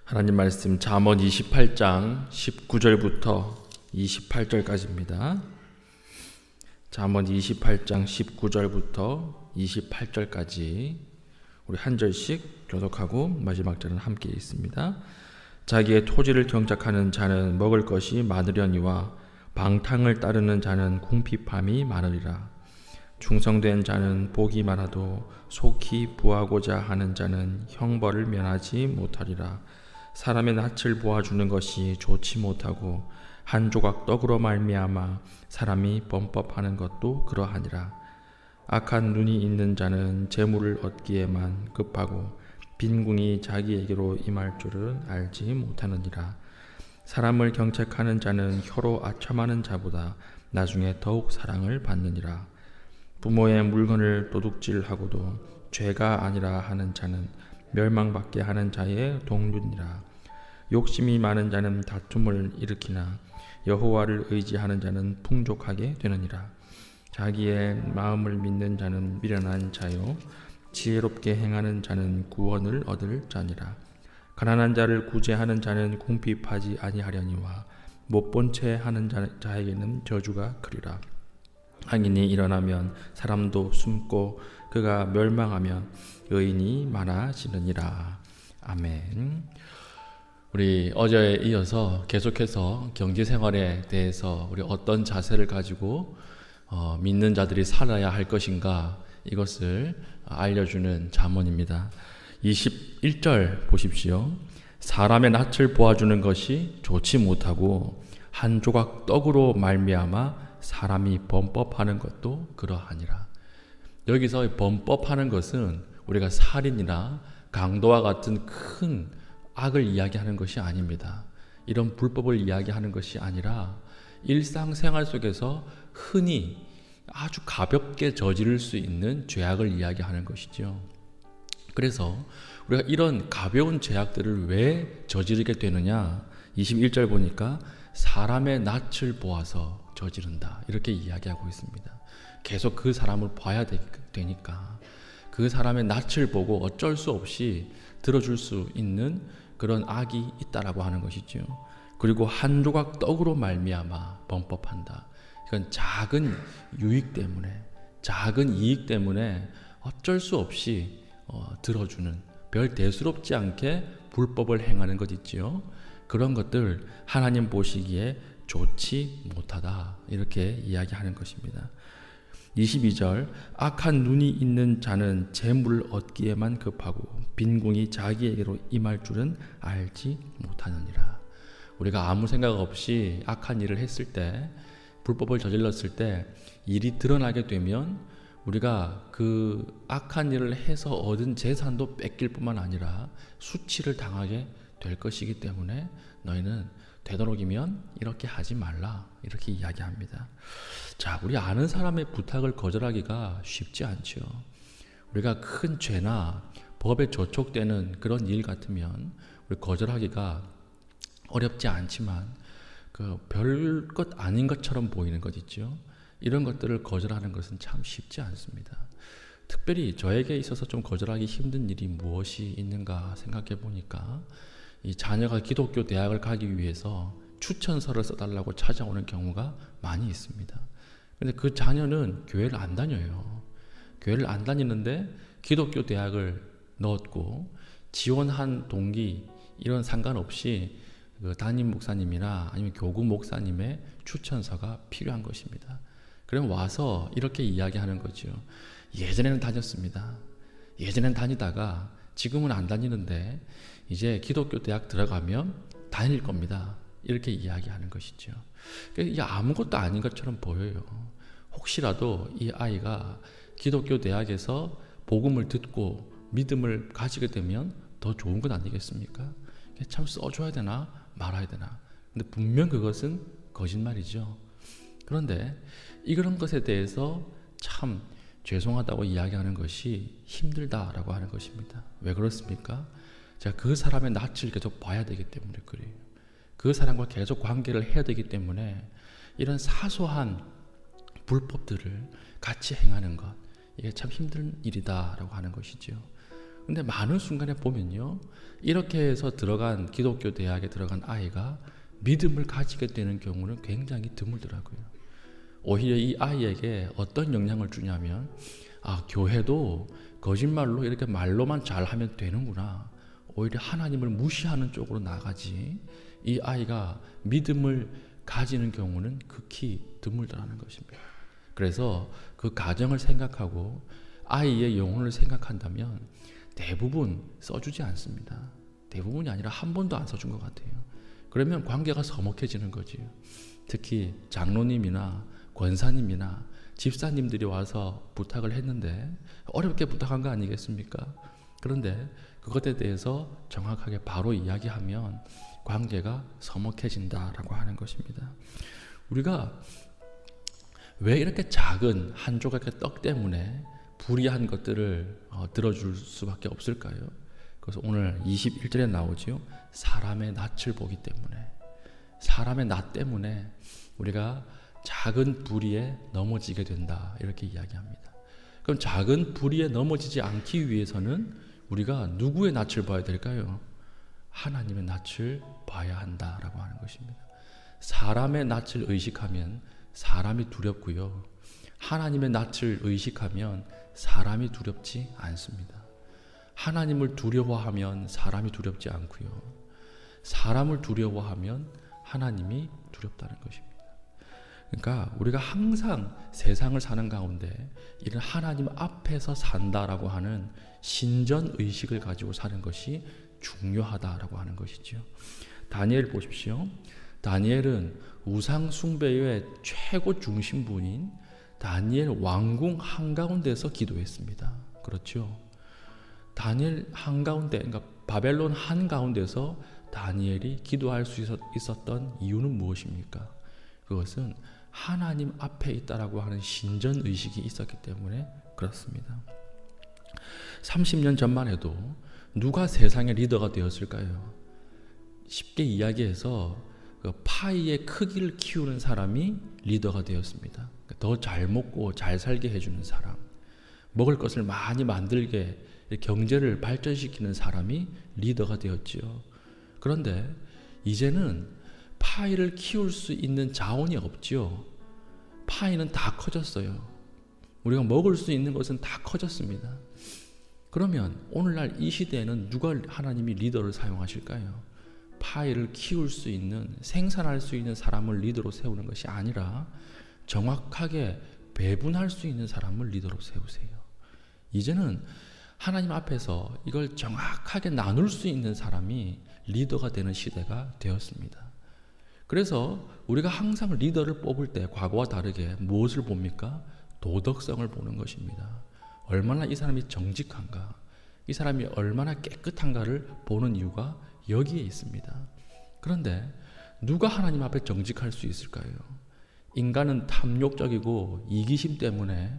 하나님 말씀 잠언 28장 19절부터 28절까지입니다. 잠언 28장 19절부터 28절까지 우리 한 절씩 교독하고 마지막 절은 함께 있습니다. 자기의 토지를 경작하는 자는 먹을 것이 많으려니와 방탕을 따르는 자는 궁핍함이 많으리라. 충성된 자는 복이 많아도 속히 부하고자 하는 자는 형벌을 면하지 못하리라. 사람의 낯을 보아주는 것이 좋지 못하고 한 조각 떡으로 말미암아 사람이 범법하는 것도 그러하니라. 악한 눈이 있는 자는 재물을 얻기에만 급하고 빈궁이 자기에게로 임할 줄은 알지 못하느니라. 사람을 경책하는 자는 혀로 아첨하는 자보다 나중에 더욱 사랑을 받느니라. 부모의 물건을 도둑질하고도 죄가 아니라 하는 자는 멸망받게 하는 자의 동류니라. 욕심이 많은 자는 다툼을 일으키나 여호와를 의지하는 자는 풍족하게 되느니라. 자기의 마음을 믿는 자는 미련한 자요 지혜롭게 행하는 자는 구원을 얻을 자니라. 가난한 자를 구제하는 자는 궁핍하지 아니하려니와 못본 채 하는 자에게는 저주가 크리라. 악인이 일어나면 사람도 숨고 그가 멸망하면 의인이 많아지느니라. 아멘. 우리 어제에 이어서 계속해서 경제생활에 대해서 우리 어떤 자세를 가지고 믿는 자들이 살아야 할 것인가 이것을 알려주는 잠언입니다. 21절 보십시오. 사람의 낯을 보아주는 것이 좋지 못하고 한 조각 떡으로 말미암아 사람이 범법하는 것도 그러하니라. 여기서 범법하는 것은 우리가 살인이나 강도와 같은 큰 악을 이야기하는 것이 아닙니다. 이런 불법을 이야기하는 것이 아니라 일상생활 속에서 흔히 아주 가볍게 저지를 수 있는 죄악을 이야기하는 것이죠. 그래서 우리가 이런 가벼운 죄악들을 왜 저지르게 되느냐? 21절 보니까 사람의 낯을 보아서 저지른다 이렇게 이야기하고 있습니다. 계속 그 사람을 봐야 되니까 그 사람의 낯을 보고 어쩔 수 없이 들어줄 수 있는 그런 악이 있다라고 하는 것이죠. 그리고 한 조각 떡으로 말미암아 범법한다. 이건 작은 유익 때문에, 작은 이익 때문에 어쩔 수 없이 들어주는, 별 대수롭지 않게 불법을 행하는 것 있지요. 그런 것들 하나님 보시기에 좋지 못하다 이렇게 이야기하는 것입니다. 22절 악한 눈이 있는 자는 재물을 얻기에만 급하고 빈궁이 자기에게로 임할 줄은 알지 못하느니라. 우리가 아무 생각 없이 악한 일을 했을 때, 불법을 저질렀을 때 일이 드러나게 되면 우리가 그 악한 일을 해서 얻은 재산도 뺏길 뿐만 아니라 수치를 당하게 될 것이기 때문에 너희는 되도록이면 이렇게 하지 말라 이렇게 이야기합니다. 자, 우리 아는 사람의 부탁을 거절하기가 쉽지 않죠. 우리가 큰 죄나 법에 저촉되는 그런 일 같으면 우리 거절하기가 어렵지 않지만 그 별것 아닌 것처럼 보이는 것 있죠. 이런 것들을 거절하는 것은 참 쉽지 않습니다. 특별히 저에게 있어서 좀 거절하기 힘든 일이 무엇이 있는가 생각해 보니까 이 자녀가 기독교 대학을 가기 위해서 추천서를 써달라고 찾아오는 경우가 많이 있습니다. 근데 그 자녀는 교회를 안 다녀요. 교회를 안 다니는데 기독교 대학을 넣었고 지원한 동기 이런 상관없이 그 담임 목사님이나 아니면 교구 목사님의 추천서가 필요한 것입니다. 그럼 와서 이렇게 이야기하는 거죠. 예전에는 다녔습니다. 예전엔 다니다가 지금은 안 다니는데 이제 기독교 대학 들어가면 다닐 겁니다. 이렇게 이야기하는 것이죠. 이게 아무것도 아닌 것처럼 보여요. 혹시라도 이 아이가 기독교 대학에서 복음을 듣고 믿음을 가지게 되면 더 좋은 건 아니겠습니까? 참 써줘야 되나 말아야 되나. 근데 분명 그것은 거짓말이죠. 그런데 이런 것에 대해서 참 죄송하다고 이야기하는 것이 힘들다라고 하는 것입니다. 왜 그렇습니까? 제가 그 사람의 낯을 계속 봐야 되기 때문에 그래요. 그 사람과 계속 관계를 해야 되기 때문에 이런 사소한 불법들을 같이 행하는 것 이게 참 힘든 일이다라고 하는 것이죠. 근데 많은 순간에 보면요, 이렇게 해서 들어간 기독교 대학에 들어간 아이가 믿음을 가지게 되는 경우는 굉장히 드물더라고요. 오히려 이 아이에게 어떤 영향을 주냐면, 교회도 거짓말로 이렇게 말로만 잘하면 되는구나, 오히려 하나님을 무시하는 쪽으로 나가지, 이 아이가 믿음을 가지는 경우는 극히 드물다라는 것입니다. 그래서 그 가정을 생각하고 아이의 영혼을 생각한다면 대부분 써주지 않습니다. 대부분이 아니라 한 번도 안 써준 것 같아요. 그러면 관계가 서먹해지는 거지요. 특히 장로님이나 권사님이나 집사님들이 와서 부탁을 했는데 어렵게 부탁한 거 아니겠습니까? 그런데 그것에 대해서 정확하게 바로 이야기하면 관계가 서먹해진다라고 하는 것입니다. 우리가 왜 이렇게 작은 한 조각의 떡 때문에 불의한 것들을 들어줄 수밖에 없을까요? 그래서 오늘 21절에 나오지요. 사람의 낯을 보기 때문에, 사람의 낯 때문에 우리가 작은 불의에 넘어지게 된다, 이렇게 이야기합니다. 그럼 작은 불의에 넘어지지 않기 위해서는 우리가 누구의 낯을 봐야 될까요? 하나님의 낯을 봐야 한다라고 하는 것입니다. 사람의 낯을 의식하면 사람이 두렵고요, 하나님의 낯을 의식하면 사람이 두렵지 않습니다. 하나님을 두려워하면 사람이 두렵지 않고요, 사람을 두려워하면 하나님이 두렵다는 것입니다. 그러니까 우리가 항상 세상을 사는 가운데 이런 하나님 앞에서 산다라고 하는 신전 의식을 가지고 사는 것이 중요하다라고 하는 것이죠. 다니엘 보십시오. 다니엘은 우상 숭배의 최고 중심분인 다니엘 왕궁 한가운데서 기도했습니다. 그렇죠. 다니엘 한가운데, 그러니까 바벨론 한가운데서 다니엘이 기도할 수 있었던 이유는 무엇입니까? 그것은 하나님 앞에 있다라고 하는 신전 의식이 있었기 때문에 그렇습니다. 30년 전만 해도 누가 세상의 리더가 되었을까요? 쉽게 이야기해서 그 파이의 크기를 키우는 사람이 리더가 되었습니다. 더 잘 먹고 잘 살게 해주는 사람, 먹을 것을 많이 만들게 경제를 발전시키는 사람이 리더가 되었지요. 그런데 이제는 파이를 키울 수 있는 자원이 없지요. 파이는 다 커졌어요. 우리가 먹을 수 있는 것은 다 커졌습니다. 그러면 오늘날 이 시대에는 누가 하나님이 리더를 사용하실까요? 파이를 키울 수 있는, 생산할 수 있는 사람을 리더로 세우는 것이 아니라 정확하게 배분할 수 있는 사람을 리더로 세우세요. 이제는 하나님 앞에서 이걸 정확하게 나눌 수 있는 사람이 리더가 되는 시대가 되었습니다. 그래서 우리가 항상 리더를 뽑을 때 과거와 다르게 무엇을 봅니까? 도덕성을 보는 것입니다. 얼마나 이 사람이 정직한가, 이 사람이 얼마나 깨끗한가를 보는 이유가 여기에 있습니다. 그런데 누가 하나님 앞에 정직할 수 있을까요? 인간은 탐욕적이고 이기심 때문에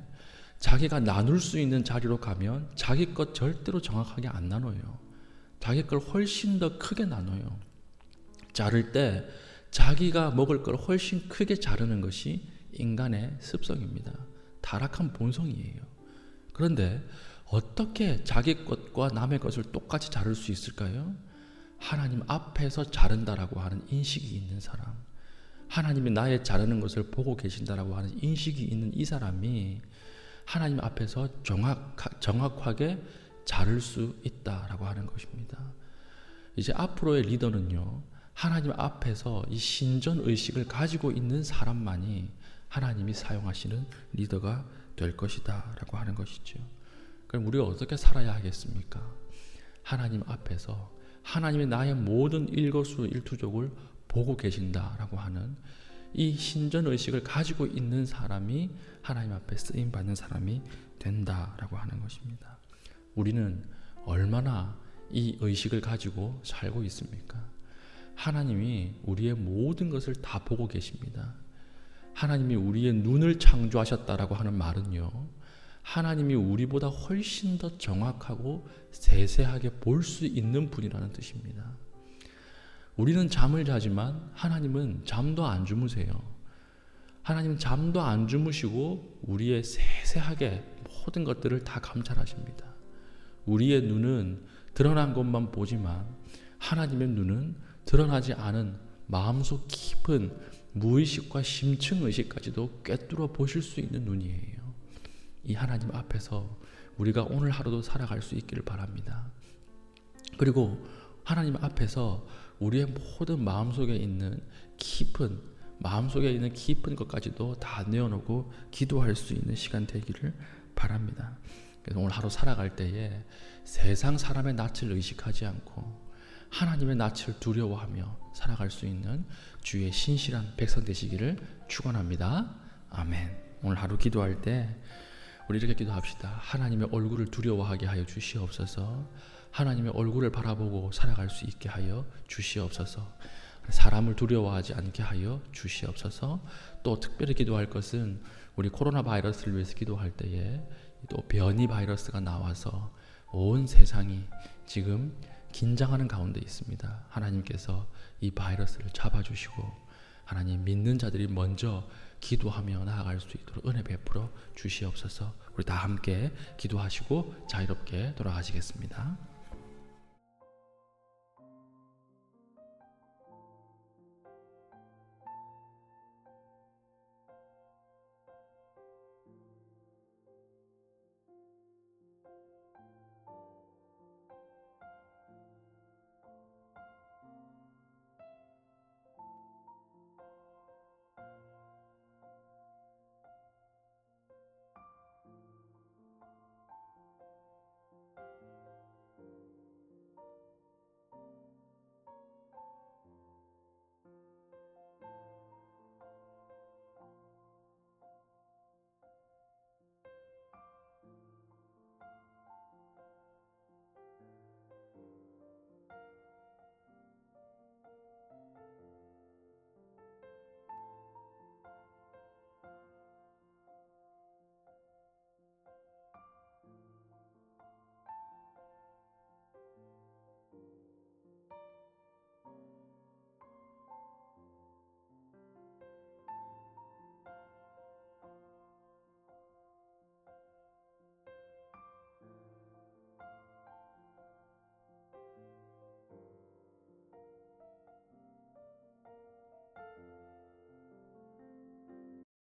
자기가 나눌 수 있는 자리로 가면 자기 것 절대로 정확하게 안 나눠요. 자기 걸 훨씬 더 크게 나눠요. 자를 때 자기가 먹을 걸 훨씬 크게 자르는 것이 인간의 습성입니다. 타락한 본성이에요. 그런데 어떻게 자기 것과 남의 것을 똑같이 자를 수 있을까요? 하나님 앞에서 자른다라고 하는 인식이 있는 사람, 하나님이 나의 자르는 것을 보고 계신다라고 하는 인식이 있는 이 사람이 하나님 앞에서 정확하게 자를 수 있다라고 하는 것입니다. 이제 앞으로의 리더는요, 하나님 앞에서 이 신전 의식을 가지고 있는 사람만이 하나님이 사용하시는 리더가 될 것이다 라고 하는 것이죠. 그럼 우리가 어떻게 살아야 하겠습니까? 하나님 앞에서 하나님이 나의 모든 일거수일투족을 보고 계신다라고 하는 이 신전의식을 가지고 있는 사람이 하나님 앞에 쓰임받는 사람이 된다라고 하는 것입니다. 우리는 얼마나 이 의식을 가지고 살고 있습니까? 하나님이 우리의 모든 것을 다 보고 계십니다. 하나님이 우리의 눈을 창조하셨다라고 하는 말은요, 하나님이 우리보다 훨씬 더 정확하고 세세하게 볼 수 있는 분이라는 뜻입니다. 우리는 잠을 자지만 하나님은 잠도 안 주무세요. 하나님은 잠도 안 주무시고 우리의 세세하게 모든 것들을 다 감찰하십니다. 우리의 눈은 드러난 것만 보지만 하나님의 눈은 드러나지 않은 마음속 깊은 무의식과 심층의식까지도 꿰뚫어 보실 수 있는 눈이에요. 이 하나님 앞에서 우리가 오늘 하루도 살아갈 수 있기를 바랍니다. 그리고 하나님 앞에서 우리의 모든 마음속에 있는 깊은 것까지도 다 내어놓고 기도할 수 있는 시간 되기를 바랍니다. 그래서 오늘 하루 살아갈 때에 세상 사람의 낯을 의식하지 않고 하나님의 낯을 두려워하며 살아갈 수 있는 주의 신실한 백성 되시기를 축원합니다. 아멘. 오늘 하루 기도할 때 우리 이렇게 기도합시다. 하나님의 얼굴을 두려워하게 하여 주시옵소서. 하나님의 얼굴을 바라보고 살아갈 수 있게 하여 주시옵소서. 사람을 두려워하지 않게 하여 주시옵소서. 또 특별히 기도할 것은 우리 코로나 바이러스를 위해서 기도할 때에 또 변이 바이러스가 나와서 온 세상이 지금 긴장하는 가운데 있습니다. 하나님께서 이 바이러스를 잡아주시고 하나님 믿는 자들이 먼저 기도하며 나아갈 수 있도록 은혜 베풀어 주시옵소서. 우리 다 함께 기도하시고 자유롭게 돌아가시겠습니다.